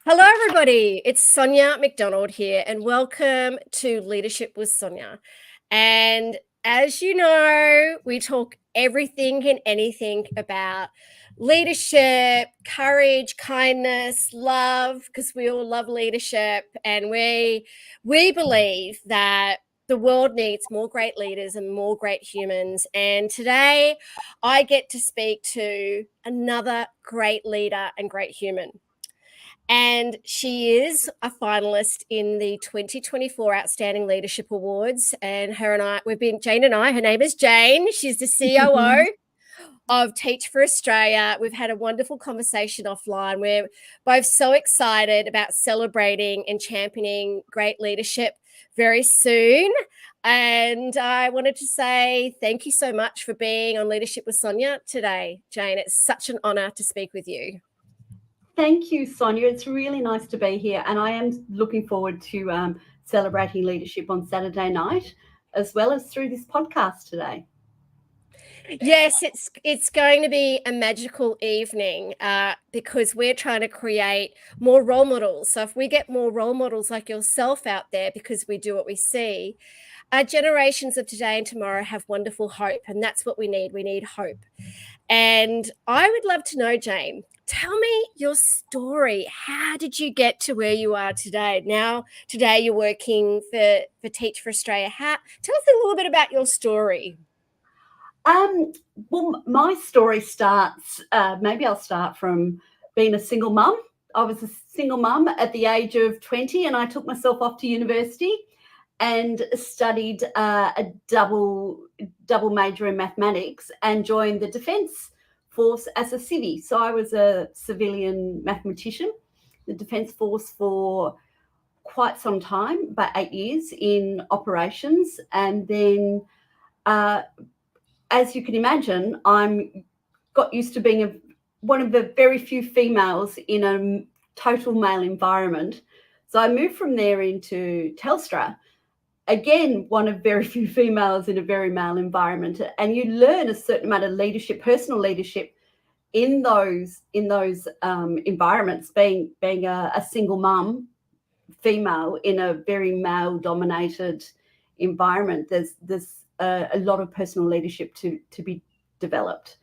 Hello, everybody. It's Sonia McDonald here, and welcome to Leadership with Sonia. And as you know, we talk everything and anything about leadership, courage, kindness, love, because we all love leadership, and we believe that the world needs more great leaders and more great humans. And today, I get to speak to another great leader and great human. And she is a finalist in the 2024 Outstanding Leadership Awards. And Jane and I, her name is Jane. She's the COO of Teach for Australia. We've had a wonderful conversation offline. We're both so excited about celebrating and championing great leadership very soon. And I wanted to say thank you so much for being on Leadership with Sonia today, Jane. It's such an honor to speak with you. Thank you, Sonia. It's really nice to be here, and I am looking forward to celebrating leadership on Saturday night, as well as through this podcast today. Yes, it's going to be a magical evening because we're trying to create more role models. So if we get more role models like yourself out there, because we do what we see, our generations of today and tomorrow have wonderful hope, and that's what we need. We need hope. And I would love to know, Jane, tell me your story. How did you get to where you are today? Now, today you're working for Teach for Australia. Tell us a little bit about your story. Well, my story starts, maybe I'll start from being a single mum. I was a single mum at the age of 20, and I took myself off to university and studied a double major in mathematics and joined the Defence Force as a civvy. So I was a civilian mathematician, the Defence Force for quite some time, about 8 years in operations. And then, as you can imagine, I'm got used to being one of the very few females in a total male environment. So I moved from there into Telstra. Again, one of very few females in a very male environment, and you learn a certain amount of leadership, personal leadership, in those environments. Being a single mum, female in a very male-dominated environment, there's a lot of personal leadership to be developed.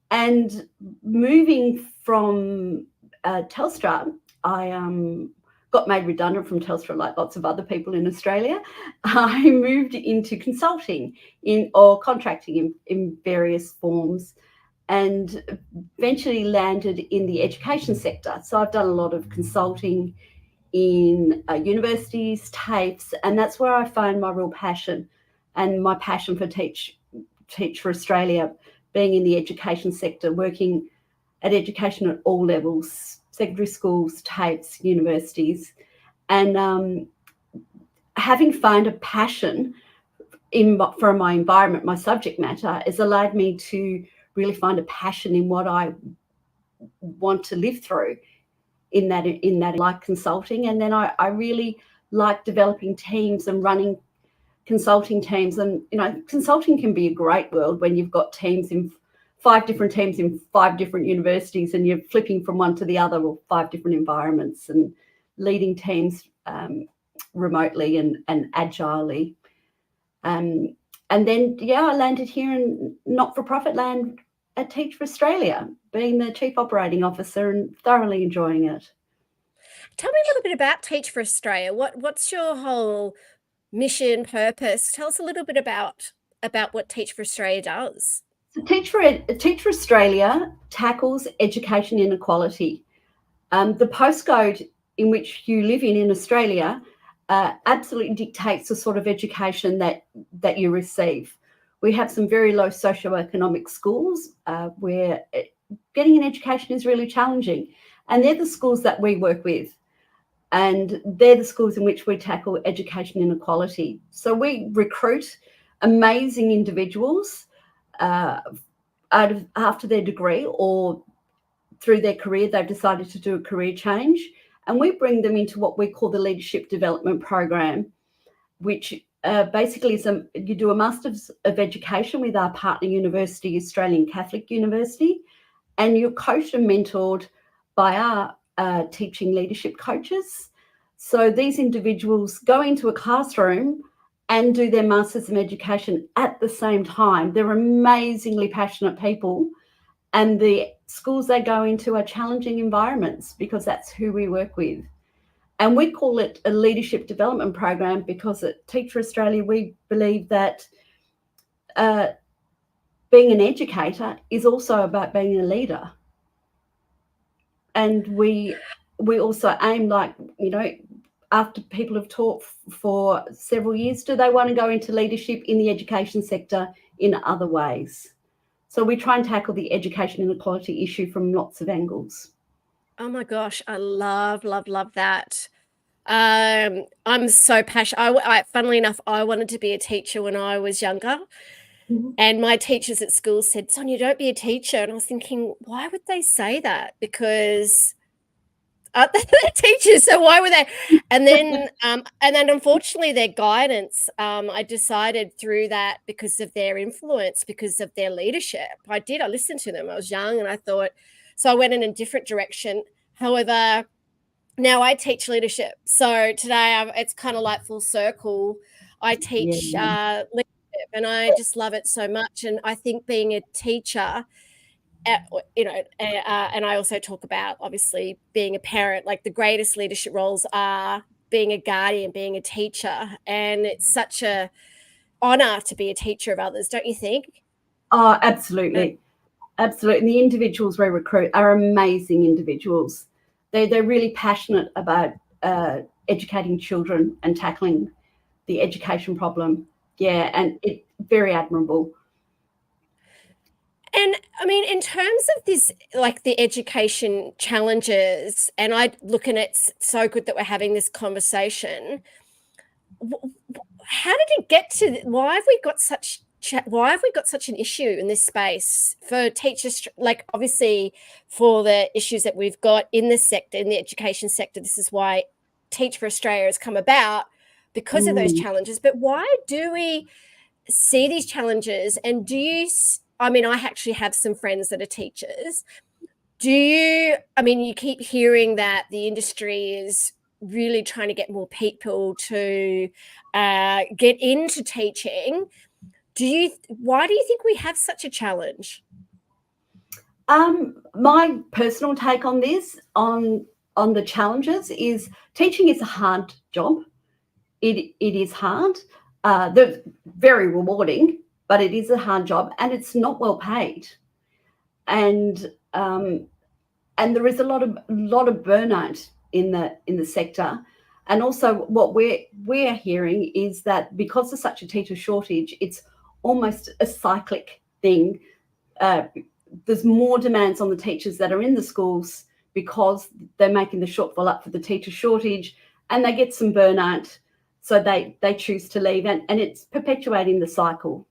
And moving from Telstra, I got made redundant from Telstra, like lots of other people in Australia. I moved into consulting or contracting in various forms, and eventually landed in the education sector. So I've done a lot of consulting in universities, TAFEs, and that's where I find my real passion, and my passion for Teach for Australia, being in the education sector, working at education at all levels, secondary schools, TAFEs, universities, and having found a passion for my environment, my subject matter, has allowed me to really find a passion in what I want to live through in that like consulting. And then I really like developing teams and running consulting teams. And consulting can be a great world when you've got five different teams in 5 different universities, and you're flipping from one to the other, or 5 different environments, and leading teams remotely and agilely. And then, I landed here in not-for-profit land at Teach for Australia, being the Chief Operating Officer, and thoroughly enjoying it. Tell me a little bit about Teach for Australia. What's your whole mission, purpose? Tell us a little bit about what Teach for Australia does. So Teach for Australia tackles education inequality. The postcode in which you live in Australia absolutely dictates the sort of education that you receive. We have some very low socioeconomic schools where getting an education is really challenging, and they're the schools that we work with, and they're the schools in which we tackle education inequality. So we recruit amazing individuals after their degree or through their career. They've decided to do a career change, and we bring them into what we call the Leadership Development Program, which basically is you do a Masters of Education with our partner university, Australian Catholic University, and you're coached and mentored by our teaching leadership coaches. So these individuals go into a classroom and do their Masters in Education at the same time. They're amazingly passionate people, and the schools they go into are challenging environments because that's who we work with. And we call it a leadership development program because at Teacher Australia, we believe that being an educator is also about being a leader. And we also aim, like, after people have taught for several years, do they want to go into leadership in the education sector in other ways? So we try and tackle the education inequality issue from lots of angles. Oh my gosh, I love that. I'm so passionate. Funnily enough, I wanted to be a teacher when I was younger. Mm-hmm. And my teachers at school said, Sonia, don't be a teacher. And I was thinking, why would they say that? Because they're teachers, so why would they? And then unfortunately their guidance, I decided through that, because of their influence, because of their leadership, I listened to them. I was young and I thought, so I went in a different direction. However, now I teach leadership. So today it's kind of like full circle. I teach leadership and I just love it so much. And I think being a teacher, and I also talk about obviously being a parent, like the greatest leadership roles are being a guardian, being a teacher. And it's such a honor to be a teacher of others, don't you think? Oh, absolutely. Absolutely. And the individuals we recruit are amazing individuals. They're really passionate about educating children and tackling the education problem. Yeah, and it's very admirable. And I mean, in terms of this, like the education challenges, and I look at it's so good that we're having this conversation. How did it get to? Why have we got such an issue in this space for teachers? Like, obviously, for the issues that we've got in the sector, in the education sector, this is why Teach for Australia has come about, because of those challenges. But why do we see these challenges? And I mean, I actually have some friends that are teachers. I mean, you keep hearing that the industry is really trying to get more people to get into teaching. Why do you think we have such a challenge? My personal take on this, on the challenges, is teaching is a hard job. It is hard. They're very rewarding, but it is a hard job, and it's not well paid. And there is a lot of burnout in the sector. And also, what we're hearing is that because there's such a teacher shortage, it's almost a cyclic thing. There's more demands on the teachers that are in the schools because they're making the shortfall up for the teacher shortage, and they get some burnout, so they choose to leave, and it's perpetuating the cycle.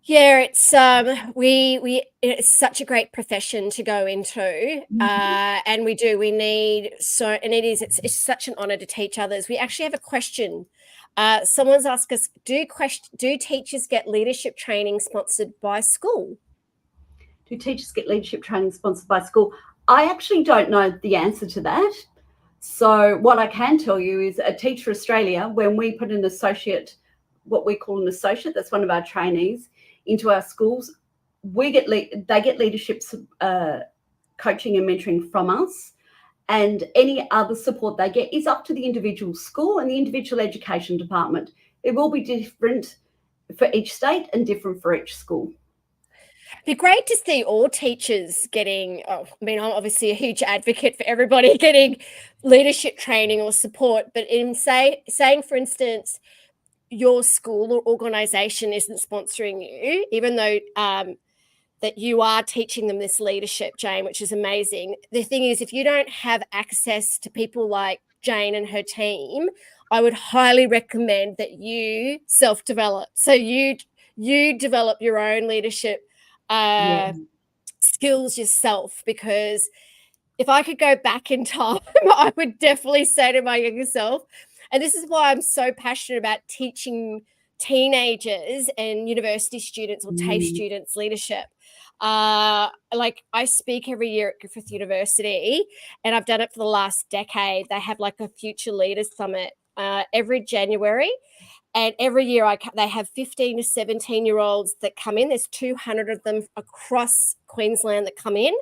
Yeah, it's it's such a great profession to go into, and we need it's such an honor to teach others. We actually have a question. Someone's asked us, do teachers get leadership training sponsored by school? Do teachers get leadership training sponsored by school? I actually don't know the answer to that. So what I can tell you is at Teacher Australia, when we put an associate, what we call an associate, that's one of our trainees, into our schools, they get leadership coaching and mentoring from us. And any other support they get is up to the individual school and the individual education department. It will be different for each state and different for each school. It'd be great to see all teachers getting, I mean, I'm obviously a huge advocate for everybody getting leadership training or support, but in saying, for instance, your school or organization isn't sponsoring you, even though that you are teaching them this leadership, Jane, which is amazing. The thing is, if you don't have access to people like Jane and her team, I would highly recommend that you self-develop. So you develop your own leadership skills yourself, because if I could go back in time, I would definitely say to my younger self, and this is why I'm so passionate about teaching teenagers and university students or TAFE students leadership. Like I speak every year at Griffith University, and I've done it for the last decade. They have like a Future Leaders Summit every January. And every year they have 15 to 17-year-olds that come in. There's 200 of them across Queensland that come in.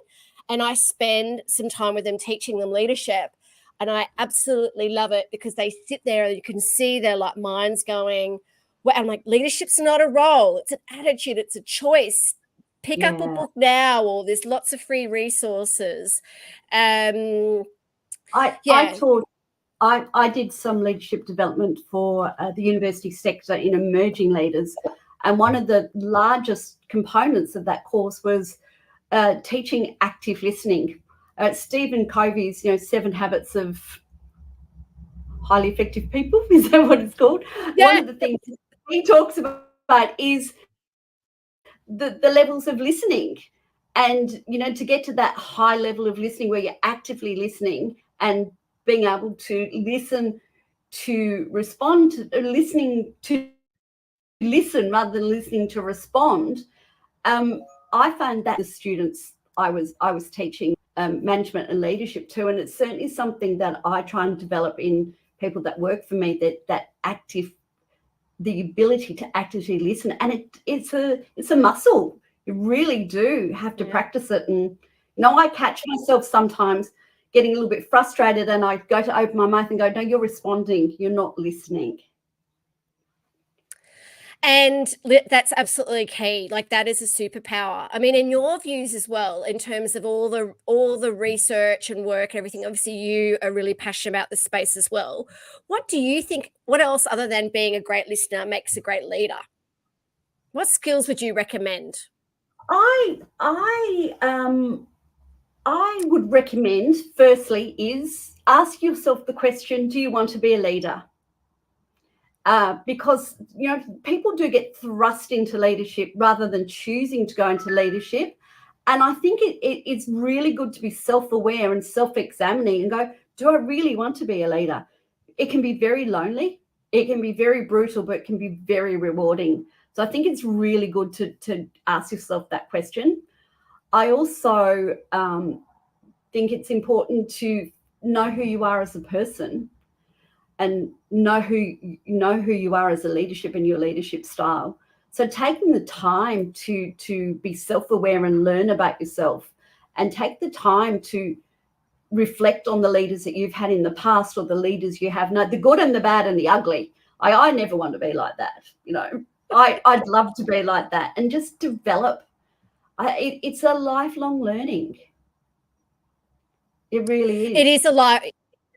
And I spend some time with them teaching them leadership. And I absolutely love it because they sit there and you can see their like minds going, well, I'm like, leadership's not a role. It's an attitude. It's a choice. Pick up a book now, or there's lots of free resources. I did some leadership development for the university sector in emerging leaders, and one of the largest components of that course was teaching active listening. Stephen Covey's, 7 Habits of Highly Effective People, is that what it's called? Yeah. One of the things he talks about is the levels of listening, and to get to that high level of listening where you're actively listening and being able to listen to respond, listening to listen rather than listening to respond. I found that the students I was teaching management and leadership to, and it's certainly something that I try and develop in people that work for me, that active, the ability to actively listen. And it's a muscle. You really do have to practice it. And I catch myself sometimes getting a little bit frustrated, and I go to open my mouth and go, no, you're responding, you're not listening. And that's absolutely key. Like that is a superpower. I mean, in your views as well, in terms of all the research and work and everything, obviously you are really passionate about the space as well. What do you think, what else other than being a great listener makes a great leader? What skills would you recommend? I would recommend, firstly, is ask yourself the question, do you want to be a leader? Because, people do get thrust into leadership rather than choosing to go into leadership. And I think it's really good to be self-aware and self-examining and go, do I really want to be a leader? It can be very lonely. It can be very brutal, but it can be very rewarding. So I think it's really good to ask yourself that question. I also think it's important to know who you are as a person and know who you are as a leadership and your leadership style. So taking the time to be self-aware and learn about yourself, and take the time to reflect on the leaders that you've had in the past, or the leaders you have now, the good and the bad and the ugly. I never want to be like that. I'd love to be like that, and just develop. It's a lifelong learning. It really is. It is a lot.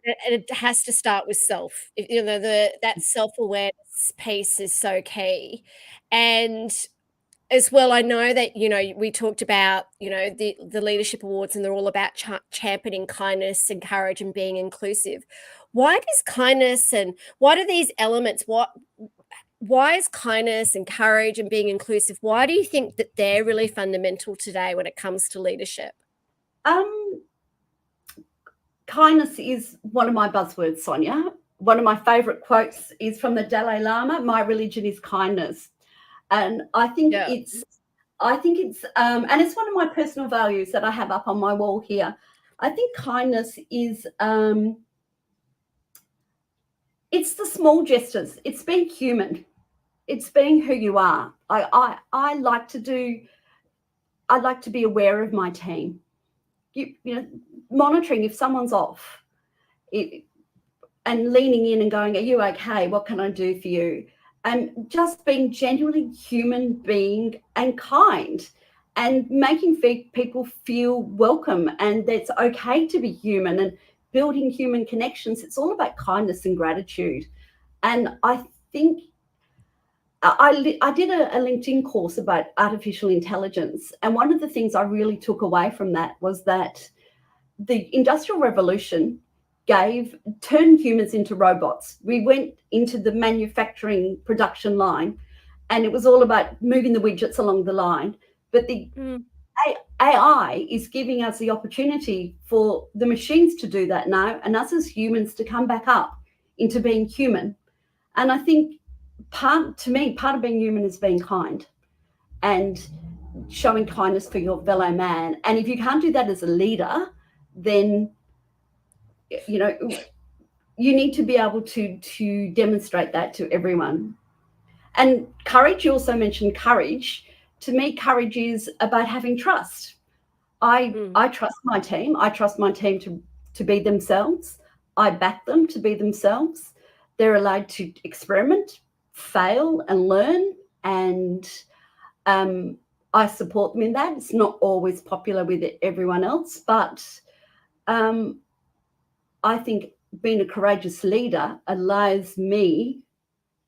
It has to start with self. That self-awareness piece is so key. And as well, I know that, we talked about, the leadership awards, and they're all about championing kindness and courage and being inclusive. Why does kindness and what are these elements? Why is kindness and courage and being inclusive? Why do you think that they're really fundamental today when it comes to leadership? Kindness is one of my buzzwords, Sonia. One of my favorite quotes is from the Dalai Lama, my religion is kindness. And I think it's and it's one of my personal values that I have up on my wall here. I think kindness is it's the small gestures. It's being human. It's being who you are. I like to be aware of my team. Monitoring if someone's off, and leaning in and going, are you okay? What can I do for you? And just being genuinely human being and kind, and making people feel welcome and that it's okay to be human, and building human connections. It's all about kindness and gratitude. And I think I did a LinkedIn course about artificial intelligence. And one of the things I really took away from that was that the Industrial Revolution turned humans into robots. We went into the manufacturing production line, and it was all about moving the widgets along the line. But the AI is giving us the opportunity for the machines to do that now, and us as humans to come back up into being human. And I think part of being human is being kind. And showing kindness for your fellow man. And if you can't do that as a leader, then, you know, you need to be able to demonstrate that to everyone. And courage, you also mentioned courage. To me, courage is about having trust. I trust my team. I trust my team to be themselves. I back them to be themselves. They're allowed to experiment, fail, and learn. And I support them in that. It's not always popular with everyone else, but I think being a courageous leader allows me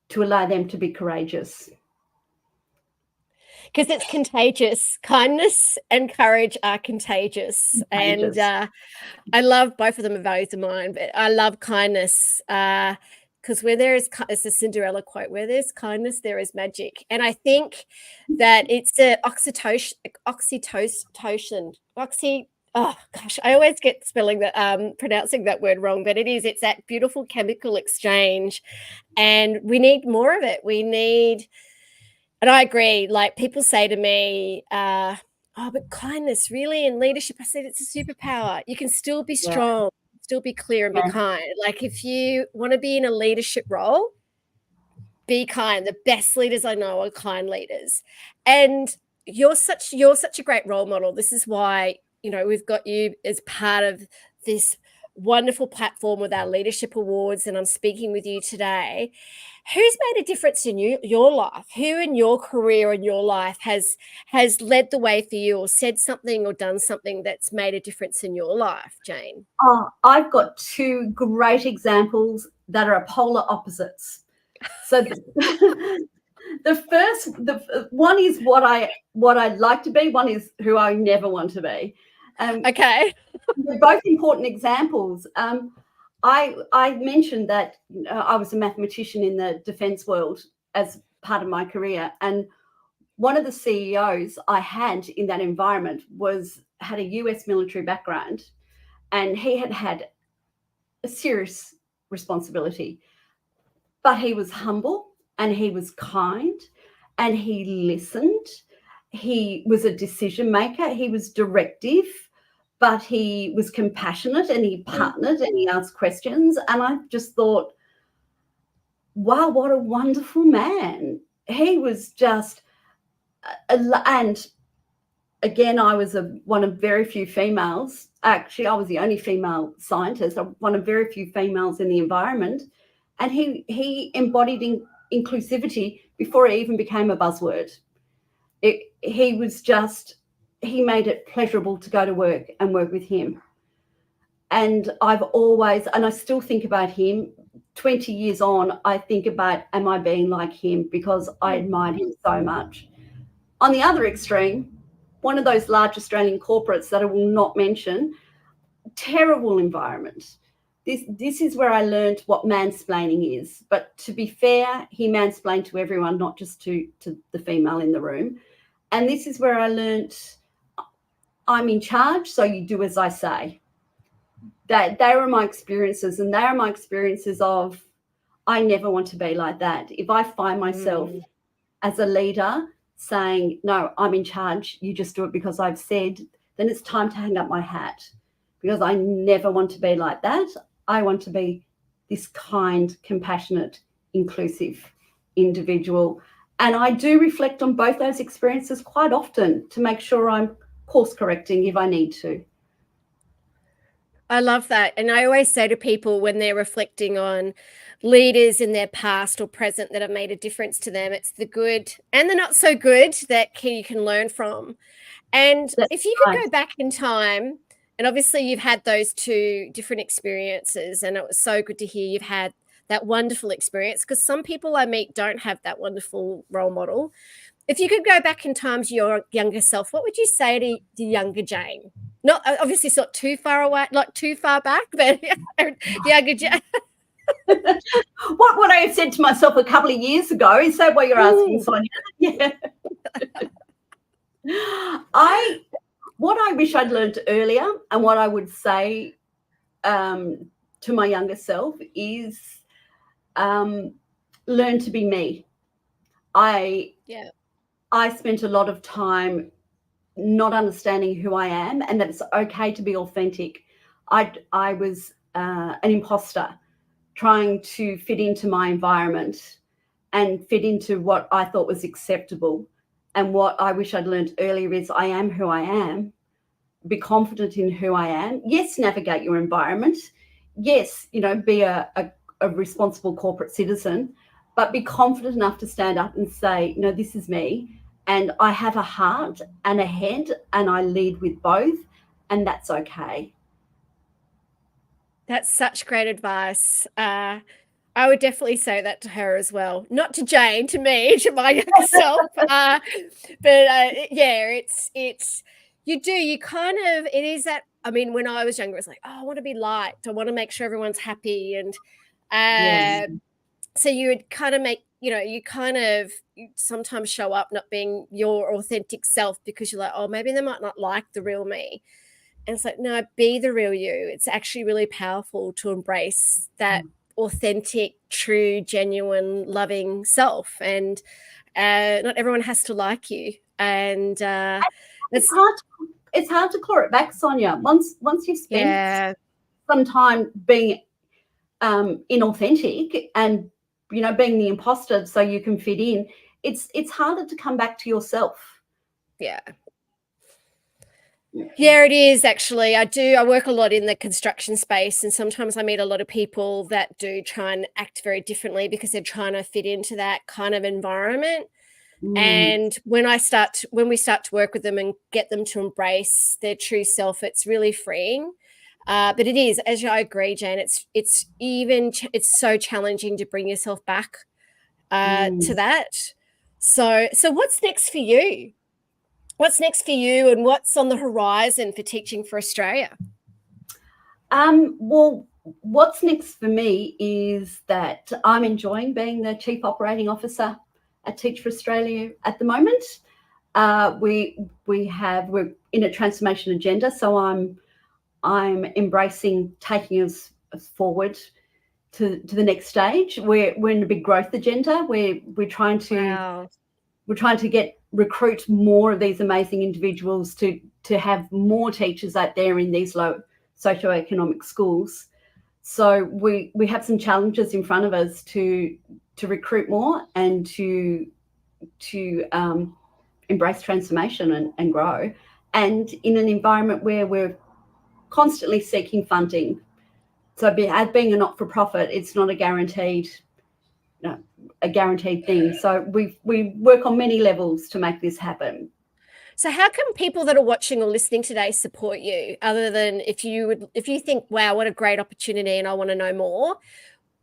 to allow them to be courageous. Because it's contagious. Kindness and courage are contagious. And I love both of them are values of mine, but I love kindness because where there is, it's a Cinderella quote, where there's kindness, there is magic. And I think that it's the oh gosh, I always get pronouncing that word wrong, but it's that beautiful chemical exchange. And we need more of it. And I agree, like people say to me, oh, but kindness really in leadership, I said it's a superpower. You can still be strong, still be clear and be kind. Like if you want to be in a leadership role, be kind. The best leaders I know are kind leaders. And you're such a great role model. This is why, we've got you as part of this wonderful platform with our leadership awards, and I'm speaking with you today. Who's made a difference in your life? Who in your career and your life has led the way for you, or said something or done something that's made a difference in your life, Jane? Oh, I've got two great examples that are polar opposites. So the one is what I'd like to be. One is who I never want to be. Okay. They're both important examples. I mentioned that I was a mathematician in the defence world as part of my career, and one of the CEOs I had in that environment had a US military background, and he had a serious responsibility, but he was humble and he was kind and he listened. He was a decision maker. He was directive, but he was compassionate and he partnered and he asked questions. And I just thought, wow, what a wonderful man. He was just, and again, I was one of very few females. Actually, I was the only female scientist, one of very few females in the environment. And he embodied inclusivity before it even became a buzzword. He made it pleasurable to go to work and work with him. And I still think about him 20 years on. I think about, am I being like him? Because I admired him so much. On the other extreme, one of those large Australian corporates that I will not mention, terrible environment. This is where I learned what mansplaining is. But to be fair, he mansplained to everyone, not just to the female in the room. And this is where I learned I'm in charge, so you do as I say. They were my experiences, and they are my experiences of, I never want to be like that. If I find myself as a leader saying, no, I'm in charge, you just do it because I've said, then it's time to hang up my hat, because I never want to be like that. I want to be this kind, compassionate, inclusive individual. And I do reflect on both those experiences quite often to make sure I'm course correcting if I need to. I love that. And I always say to people when they're reflecting on leaders in their past or present that have made a difference to them, it's the good and the not so good that you can learn from. And if you could go back in time, and obviously you've had those two different experiences, and it was so good to hear you've had that wonderful experience, because some people I meet don't have that wonderful role model. If you could go back in time to your younger self, what would you say to the younger Jane? Not obviously it's not too far away, not too far back, but younger Jane. What would I have said to myself a couple of years ago? Is that what you're asking, Sonia? Yeah. What I wish I'd learned earlier, and what I would say to my younger self is learn to be me. I spent a lot of time not understanding who I am and that it's okay to be authentic. I was an imposter trying to fit into my environment and fit into what I thought was acceptable. And what I wish I'd learned earlier is I am who I am. Be confident in who I am. Yes, navigate your environment. Yes, be a responsible corporate citizen, but be confident enough to stand up and say, this is me, and I have a heart and a head, and I lead with both, and that's okay. That's such great advice. I would definitely say that to her as well. Not to Jane, to me, to my younger self. Yeah, it's you kind of, it is that. I mean, when I was younger, it's like, oh, I want to be liked. I want to make sure everyone's happy, and Yes. so you would kind of make, you sometimes show up not being your authentic self because you're like, oh, maybe they might not like the real me. And it's like, no, be the real you. It's actually really powerful to embrace that authentic, true, genuine, loving self. And not everyone has to like you. And it's hard to claw it back, Sonia. Once you've spent some time being inauthentic and being the imposter so you can fit in, it's harder to come back to yourself. Yeah, it is actually. I work a lot in the construction space, and sometimes I meet a lot of people that do try and act very differently because they're trying to fit into that kind of environment. And when we start to work with them and get them to embrace their true self, it's really freeing. But it is, as I agree, Jane, it's so challenging to bring yourself back to that. So what's next for you? What's next for you, and what's on the horizon for Teaching for Australia? Well, what's next for me is that I'm enjoying being the Chief Operating Officer at Teach for Australia at the moment. We're in a transformation agenda, so I'm embracing taking us forward to the next stage. We're in a big growth agenda. We're trying to recruit more of these amazing individuals to have more teachers out there in these low socioeconomic schools. So we have some challenges in front of us to recruit more and to embrace transformation and grow, and in an environment where we're constantly seeking funding. So as being a not-for-profit, it's not a guaranteed thing. So we work on many levels to make this happen. So how can people that are watching or listening today support you, other than if you think, wow, what a great opportunity and I want to know more?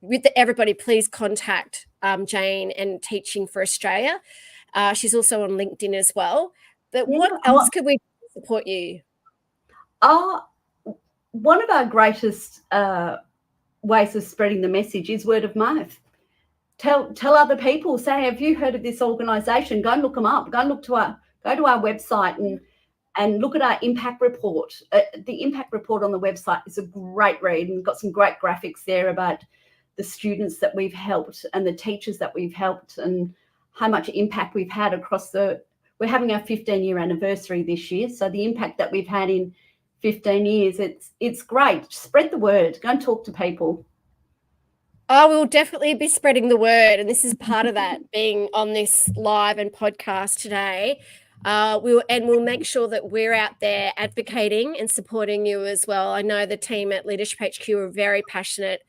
With everybody, please contact Jane and Teaching for Australia. She's also on LinkedIn as well. But what else could we support you? One of our greatest ways of spreading the message is word of mouth. Tell other people. Say, have you heard of this organisation? Go and look them up. Go to our website and look at our impact report. The impact report on the website is a great read, and we've got some great graphics there about the students that we've helped and the teachers that we've helped and how much impact we've had across we're having our 15-year anniversary this year. So the impact that we've had in 15 years, it's great. Spread the word. Go and talk to people. Oh, we'll definitely be spreading the word, and this is part of that, being on this live and podcast today. We'll make sure that we're out there advocating and supporting you as well. I know the team at Leadership HQ are very passionate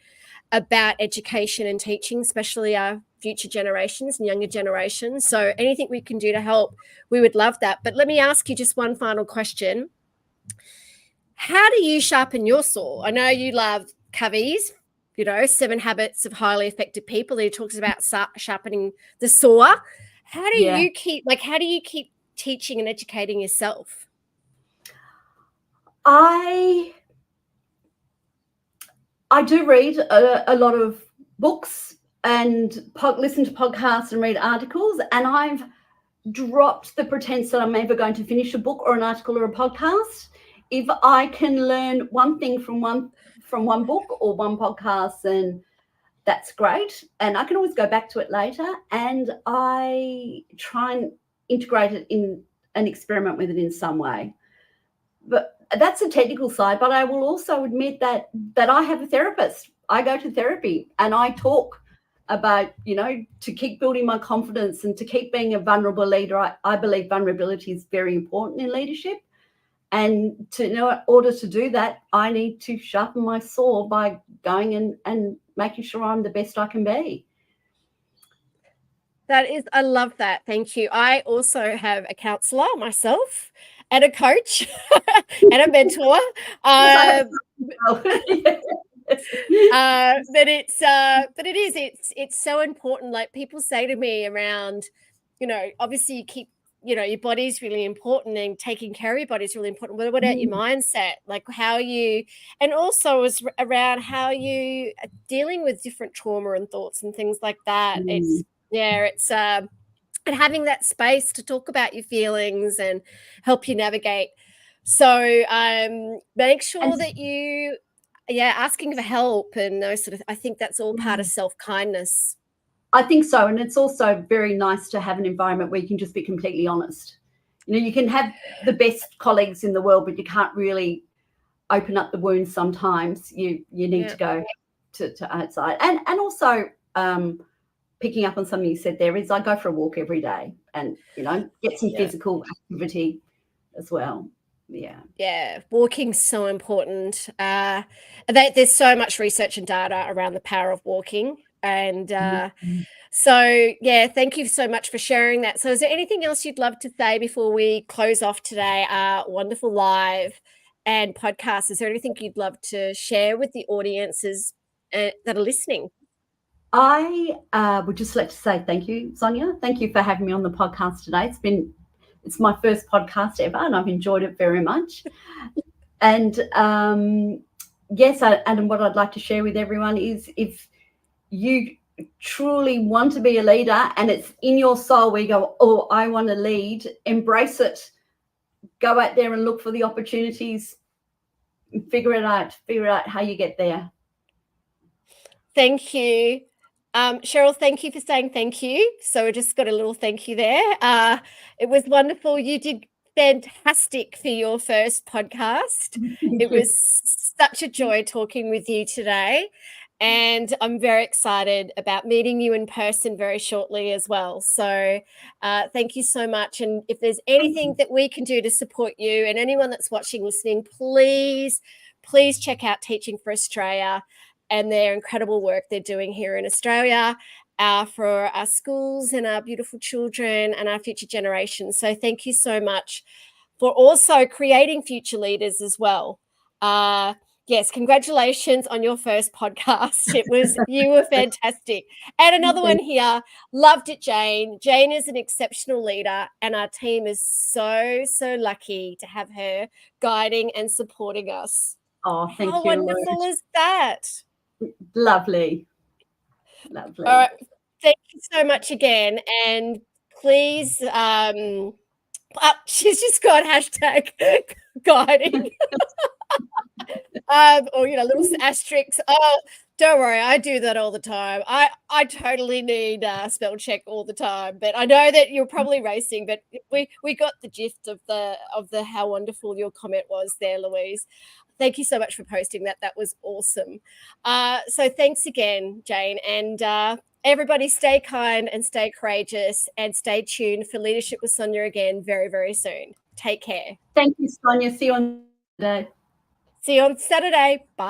about education and teaching, especially our future generations and younger generations. So anything we can do to help, we would love that. But let me ask you just one final question. How do you sharpen your saw? I know you love Covey's, 7 Habits of Highly Effective People. He talks about sharpening the saw. How do you keep teaching and educating yourself? I do read a lot of books and listen to podcasts and read articles, and I've dropped the pretense that I'm ever going to finish a book or an article or a podcast. If I can learn one thing from one book or one podcast, then that's great, and I can always go back to it later. And I try and integrate it in and experiment with it in some way. But that's a technical side. But I will also admit that I have a therapist. I go to therapy and I talk about, to keep building my confidence and to keep being a vulnerable leader. I believe vulnerability is very important in leadership. And in order to do that, I need to sharpen my saw by going and making sure I'm the best I can be. I love that. Thank you. I also have a counselor myself and a coach and a mentor. But it's so important. Like people say to me around, obviously you keep, your body's really important and taking care of your body is really important. What about your mindset? Like and also is around how you are dealing with different trauma and thoughts and things like that. It's and having that space to talk about your feelings and help you navigate. So make sure that you, asking for help and those sort of, I think that's all part of self-kindness. I think so. And it's also very nice to have an environment where you can just be completely honest. You can have the best colleagues in the world, but you can't really open up the wounds sometimes. You need to go to outside. And also picking up on something you said there is I go for a walk every day and, get some physical activity as well. Yeah, walking's so important. There's so much research and data around the power of walking. And so, thank you so much for sharing that. So is there anything else you'd love to say before we close off today, our wonderful live and podcast? Is there anything you'd love to share with the audiences that are listening? I would just like to say thank you, Sonia. Thank you for having me on the podcast today. It's my first podcast ever and I've enjoyed it very much. And yes, and what I'd like to share with everyone is if you truly want to be a leader and it's in your soul where you go, oh, I want to lead, embrace it. Go out there and look for the opportunities, figure it out how you get there. Thank you. Cheryl, thank you for saying thank you. So we just got a little thank you there. It was wonderful. You did fantastic for your first podcast. It was such a joy talking with you today. And I'm very excited about meeting you in person very shortly as well. So thank you so much. And if there's anything that we can do to support you and anyone that's watching, listening, please check out Teaching for Australia and their incredible work they're doing here in Australia for our schools and our beautiful children and our future generations. So thank you so much for also creating future leaders as well. Yes, congratulations on your first podcast. You were fantastic. And another one here, loved it, Jane. Jane is an exceptional leader and our team is so, so lucky to have her guiding and supporting us. Oh, thank you. How wonderful is that? Lovely. All right. Thank you so much again. And please, she's just got hashtag guiding. Or little asterisks. Oh, don't worry, I do that all the time. I totally need spell check all the time. But I know that you're probably racing, but we got the gist of the how wonderful your comment was there, Louise. Thank you so much for posting that. That was awesome. So thanks again, Jane. And everybody stay kind and stay courageous and stay tuned for Leadership with Sonia again very, very soon. Take care. Thank you, Sonia. See you on Saturday. See you on Saturday. Bye.